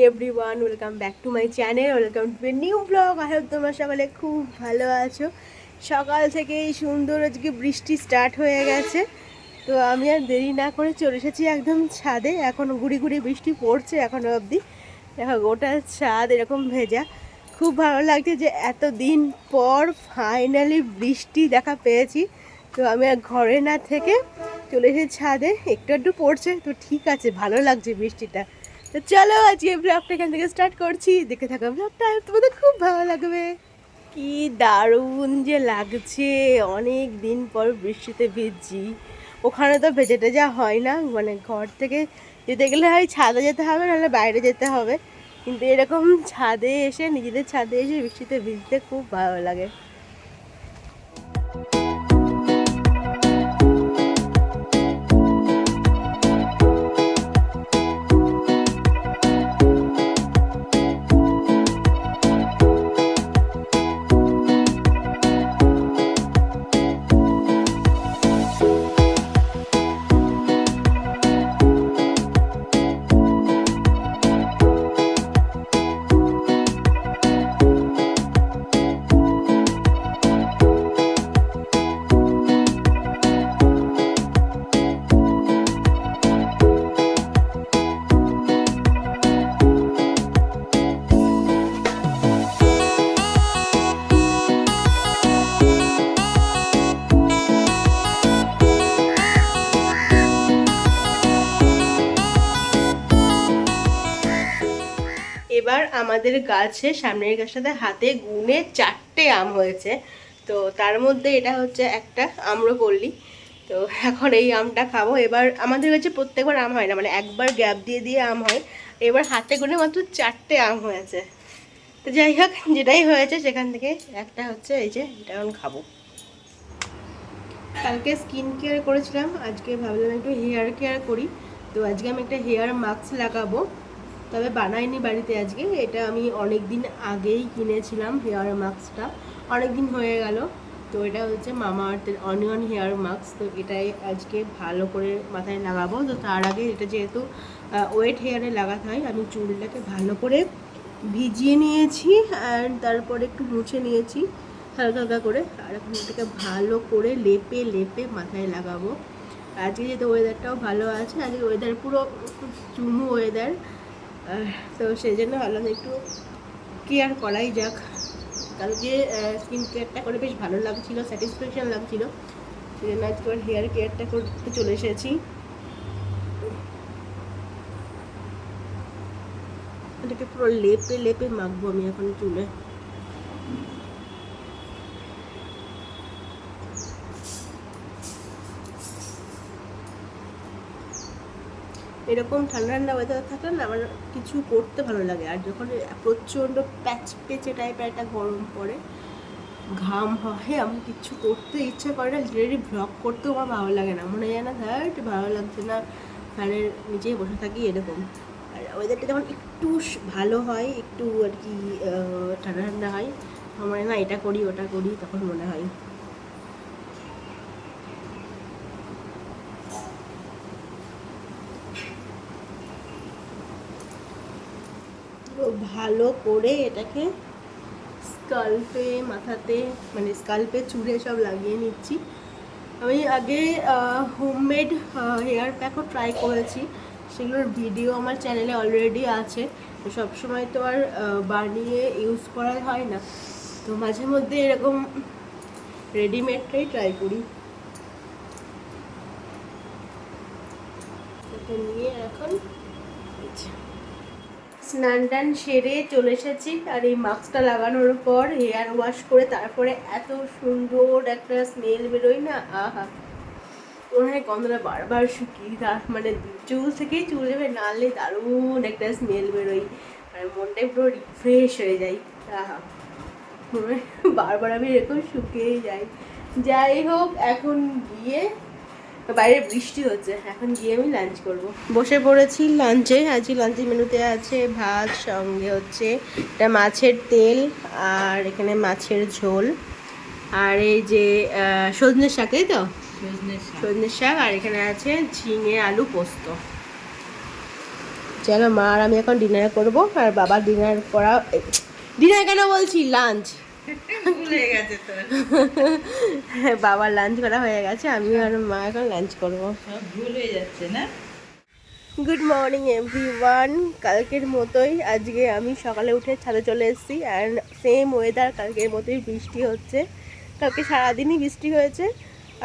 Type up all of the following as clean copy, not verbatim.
Everyone, welcome back to my channel, welcome to a new blog. I hope তোমরা সকলে খুব ভালো আছো। সকাল থেকেই সুন্দর আজকে বৃষ্টি স্টার্ট হয়ে গেছে, তো আমি আর দেরি না করে চলে এসেছি একদম ছাদে। এখন গুড়ি গুড়ি বৃষ্টি পড়ছে এখনো অবধি, দেখো গোটা ছাদ এরকম ভেজা। খুব ভালো লাগছে যে এতদিন পর ফাইনালি বৃষ্টি দেখা পেয়েছি। তো আমি আর ঘরে না থেকে চলে এসেছি ছাদে, একটু একটু পড়ছে তো ঠিক আছে, ভালো লাগছে বৃষ্টিটা। তো চলো আজকে ব্লগটা এখান থেকে স্টার্ট করছি, দেখে থাকো ব্লগটা, তোমাদের খুব ভালো লাগবে। কি দারুণ যে লাগছে, অনেক দিন পর বৃষ্টিতে ভিজছি। ওখানে তো ভেজে টেজা হয় না, মানে ঘর থেকে যেতে গেলে হয় ছাদে যেতে হবে, নাহলে বাইরে যেতে হবে। কিন্তু এরকম ছাদে এসে, নিজেদের ছাদে এসে বৃষ্টিতে ভিজতে খুব ভালো লাগে। এবার আমাদের গাছে, সামনের গাছটাতে হাতে গুনে 4টে আম হয়েছে। তো তার মধ্যে এটা হচ্ছে একটা আম্রপল্লী। তো এখন এই আমটা খাবো। এবার আমাদের কাছে প্রত্যেকবার আম হয় না, মানে একবার গ্যাপ দিয়ে দিয়ে আম হয়। এবার হাতে গুনে মাত্র 4টে আম হয়েছে। তো যাই হোক, যেটাই হয়েছে সেখান থেকে একটা হচ্ছে এই যে, এটা এখন খাবো। কালকে স্কিন কেয়ার করেছিলাম, আজকে ভাবলাম একটু হেয়ার কেয়ার করি। তো আজকে আমি একটা হেয়ার মাস্ক লাগাবো, তবে বানাইনি বাড়িতে আজকে। এটা আমি অনেক দিন আগেই কিনেছিলাম হেয়ার মাস্কটা, অনেক দিন হয়ে গেল। তো এটা হচ্ছে মামা আর্থের অনিয়ন হেয়ার মাস্ক। তো এটাই আজকে ভালো করে মাথায় লাগাবো। তো তার আগে এটা যেহেতু ওয়েট হেয়ারে লাগাতে হয়, আমি চুলটাকে ভালো করে ভিজিয়ে নিয়েছি অ্যান্ড তারপরে একটু মুছে নিয়েছি হালকা হালকা করে। আর এখন এটাকে ভালো করে লেপে লেপে মাথায় লাগাবো। আজকে যেহেতু ওয়েদারটাও ভালো আছে, আজকে ওয়েদার পুরো চুমু ওয়েদার, তো সেই জন্য ভাবলাম একটু কেয়ার করাই যাক। কালকে স্কিন কেয়ারটা করে বেশ ভালো লাগছিলো, স্যাটিসফ্যাকশান লাগছিলো, সেই জন্য আজকে হেয়ার কেয়ারটা করতে চলে এসেছি। এটাকে পুরো লেপে লেপে মাখবো আমি এখন চুলে। এরকম ঠান্ডা ঠান্ডা ওয়েদার থাকলে না আমার কিছু করতে ভালো লাগে। আর যখন প্রচণ্ড প্যাচ পেচে টাইপের একটা গরম পড়ে, ঘাম হয়, আমার কিচ্ছু করতে ইচ্ছে করে না। লিটারেলি ব্লগ করতেও আমার ভালো লাগে না, মনে হয় না ধ্যাট ভালো লাগছে না, ফ্যানের নিচেই বসে থাকি এরকম। আর ওয়েদারটা যখন একটু ভালো হয়, একটু আর কি ঠান্ডা ঠান্ডা হয়, মনে না এটা করি ওটা করি, তখন মনে হয়। ভালো করে এটাকে স্কাল্পে, মাথাতে, মানে স্কাল্পে চুলে সব লাগিয়ে নিচ্ছি। আমি আগে হোমমেড হেয়ার প্যাকও ট্রাই করেছি, সেগুলোর ভিডিও আমার চ্যানেলে অলরেডি আছে। তো সবসময় তো আর বানিয়ে ইউজ করা হয় না, তো মাঝে মধ্যে এরকম রেডিমেডটাই ট্রাই করি। এটা নিয়ে এখন স্নান টান সেরে চলে এসেছি। আর এই মাস্কটা লাগানোর পর হেয়ার ওয়াশ করে তারপরে এত সুন্দর একটা স্মেল বেরোয় না, আহা, মনে হয় গন্ধটা বারবার শুকি, তার মানে চুল থেকেই চুল যাবে নাড়লে দারুণ একটা স্মেল বেরোয়, আর মনটাই পুরো রিফ্রেশ হয়ে যায়। আহা, বারবার আমি এরকম শুকিয়েই যাই। যাই হোক, এখন গিয়ে, বাইরে বৃষ্টি হচ্ছে, এখন গিয়ে আমি লাঞ্চ করব। বসে পড়েছি লাঞ্চে। আজকে লাঞ্চের মেনুতে আছে ভাত, সঙ্গে হচ্ছে এটা মাছের তেল, আর এখানে মাছের ঝোল, আর এই যে সজনে শাক, তাই তো সজনে শাক, আর এখানে আছে ঝিঙে আলু পোস্ত। চলো মা আর আমি এখন ডিনার করবো, আর বাবা ডিনার করা, ডিনার কেন বলছি, লাঞ্চ ভুলে গেছে তো, বাবার লাঞ্চ করা হয়ে গেছে, আমি আর মা এখন লাঞ্চ করবো। সব ভুল হয়ে যাচ্ছে না। Good morning everyone. কালকের মতোই আজকে আমি সকালে উঠে ছাদে চলে এসেছি, অ্যান্ড সেম ওয়েদার, কালকের মতোই বৃষ্টি হচ্ছে। কালকে সারাদিনই বৃষ্টি হয়েছে,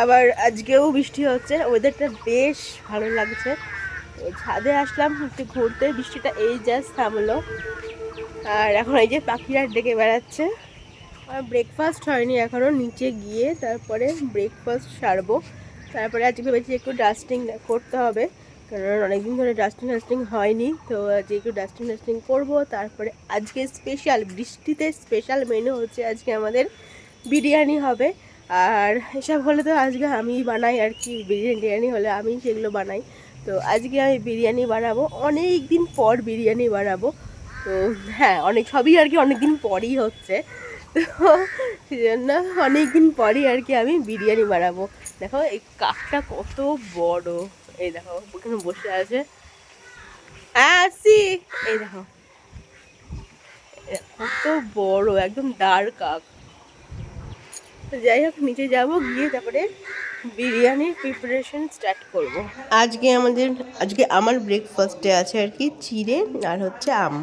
আবার আজকেও বৃষ্টি হচ্ছে, ওয়েদারটা বেশ ভালো লাগছে। তো ছাদে আসলাম একটু ঘুরতে, বৃষ্টিটা এই জাস্ট থামলো, আর এখন এই যে পাখিরা ডেকে বেড়াচ্ছে। আর ব্রেকফাস্ট হয়নি এখনও, নিচে গিয়ে তারপরে ব্রেকফাস্ট সারবো। তারপরে আজকে ভেবেছি একটু ডাস্টিং করতে হবে, কারণ অনেকদিন ধরে ডাস্টিং হয়নি, তো আজকে একটু ডাস্টিং করবো। তারপরে আজকে স্পেশাল, বৃষ্টিতে স্পেশাল মেনু হচ্ছে আজকে আমাদের বিরিয়ানি হবে। আর এসব হলে তো আজকে আমি বানাই আর কি, বিরিয়ানি হলে আমি সেগুলো বানাই। তো আজকে আমি বিরিয়ানি বানাবো, অনেক দিন পর বিরিয়ানি বানাবো। তো হ্যাঁ, সবই আর কি অনেক দিন পরই হচ্ছে, তো সেই জন্য অনেকদিন পরই আর কি আমি বিরিয়ানি বানাবো। দেখো এই কাকটা কত বড়, এই দেখো ওখানে বসে আছে। হ্যাঁ আসছি, এই দেখো কত বড়, একদম দাঁড় কাক। যাই হোক, নিচে যাবো, গিয়ে তারপরে বিরিয়ানির প্রিপারেশন স্টার্ট করব। আজকে আমার ব্রেকফাস্টে আছে আর কি চিড়ে আর হচ্ছে আম।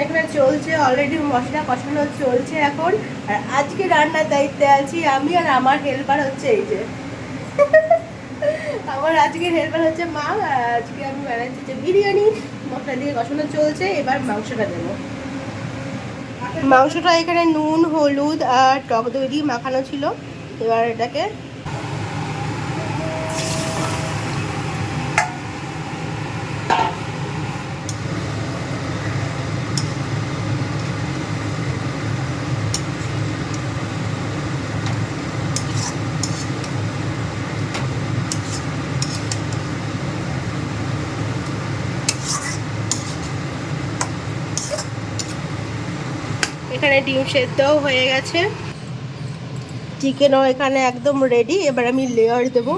এখানে চলছে অলরেডি, মশলা কষানো চলছে এখন। আর আজকে রান্নার দায়িত্বে আছি আমি, আর আমার হেল্পার হচ্ছে এই যে আমার আজকের হেল্পার হচ্ছে মা। আর আজকে আমি বানাচ্ছি যে বিরিয়ানি, মশলা দিয়ে কষানো চলছে, এবার মাংসটা দেবো। মাংসটা এখানে নুন, হলুদ আর টক দই দিয়ে মাখানো ছিল, এবার এটাকে এখানে ডিম সেদ্ধও হয়ে গেছে, চিকেনও এখানে একদম রেডি। এবার আমি লেয়ার দেবো,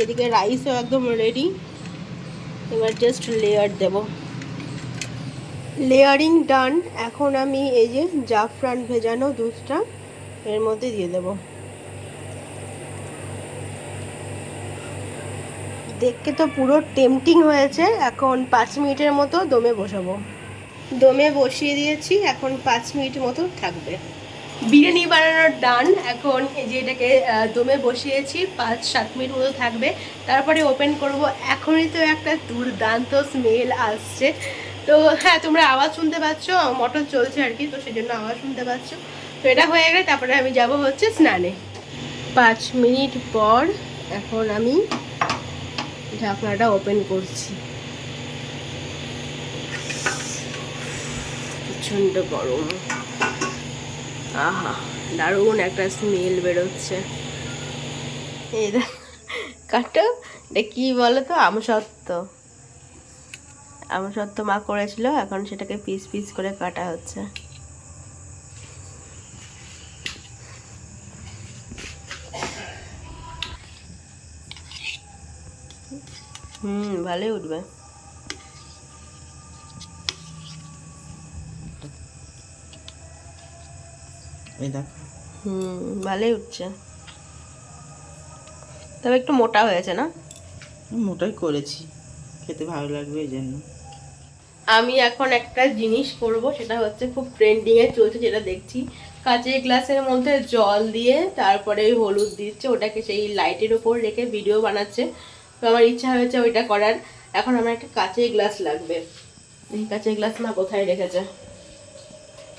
এদিকে রাইসও একদম রেডি, এবার জাস্ট লেয়ার দেব। লেয়ারিং ডান। এখন আমি এই যে জাফরান ভেজানো দুধটা এর মধ্যে দিয়ে দেব। দেখতে তো পুরো টেম্পটিং হয়েছে। এখন 5 মিনিটের মতো দমে বসাবো। দমে বসিয়ে দিয়েছি, এখন 5 মিনিট মতো থাকবে। বিরিয়ানি বানানোর ডান। এখন এই যে এটাকে দমে বসিয়েছি, 5-7 মিনিট মতো থাকবে, তারপরে ওপেন করব। এখনই তো একটা দুর্দান্ত স্মেল আসছে। তো হ্যাঁ, তোমরা আওয়াজ শুনতে পাচ্ছ, মটর চলছে আর কি, তো সেই জন্য আওয়াজ শুনতে পাচ্ছ। তো এটা হয়ে গেলে তারপরে আমি যাব হচ্ছে স্নানে। 5 মিনিট পর এখন আমি ঢাকনাটা ওপেন করছি। প্রচণ্ড গরম, আহা দারুণ একটা স্মেল বেরোচ্ছে। এই কাটো, এটা কি বলো তো, আমসত্ত্ব মা করেছিল, এখন সেটাকে পিস পিস করে কাটা হচ্ছে। ভালোই উঠবে। ভালোই উঠছে, তবে একটু মোটা হয়েছে না? মোটাই করেছি, খেতে ভালো লাগবে এই জন্য। আমি এখন একটা জিনিস করব, সেটা হচ্ছে খুব ট্রেন্ডিংয়ে চলছে, যেটা দেখছি কাঁচের গ্লাসের মধ্যে জল দিয়ে তারপরে ওই হলুদ দিচ্ছে, ওটাকে সেই লাইটের ওপর রেখে ভিডিও বানাচ্ছে। তো আমার ইচ্ছা হয়েছে ওইটা করার। এখন আমার একটা কাঁচের গ্লাস লাগবে। এই কাঁচের গ্লাস মা কোথায় রেখেছে?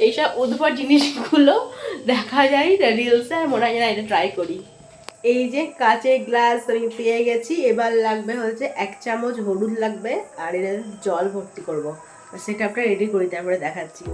এইসব উদ্ভট জিনিসগুলো দেখা যায় রিলসে, আর মনে হয় না এটা ট্রাই করি। এই যে কাঁচের গ্লাস আমি পেয়ে গেছি। এবার লাগবে হচ্ছে 1 চামচ হলুদ লাগবে, আর এর জল ভর্তি করবো। সেটা আপনার রেডি করি, তারপরে দেখাচ্ছি।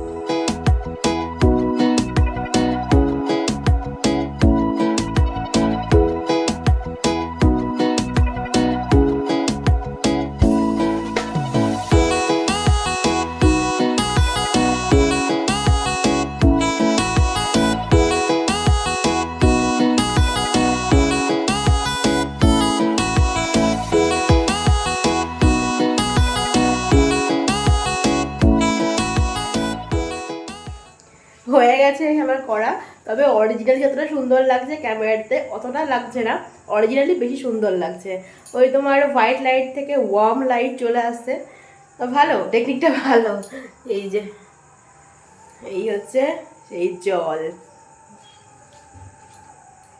হয়ে গেছে আমার করা। তবে অরিজিনালি যতটা সুন্দর লাগছে ক্যামেরাতে অতটা লাগছে না, অরিজিনালি বেশি সুন্দর লাগছে। ওই তোমার হোয়াইট লাইট থেকে ওয়ার্ম লাইট চলে আসছে, তো ভালো, টেকনিকটা ভালো। এই যে এই হচ্ছে সেই জল।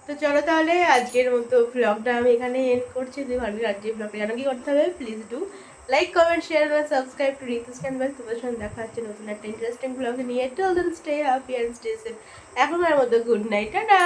তো চলো তাহলে আজকের মতো ব্লগটা আমি এখানে এন্ড করছি। যদি ভালো লাগে আজকের ব্লগটা জানো কি করতে হবে, please do like, comment, share আর সাবস্ক্রাইব টু রিতুস ক্যানভাস। তোমাদের সঙ্গে দেখা হচ্ছে নতুন একটা ইন্টারেস্টিং ব্লগ নিয়ে। Till then stay happy and stay safe. এখন আমার মতো গুড নাইট, টাটা।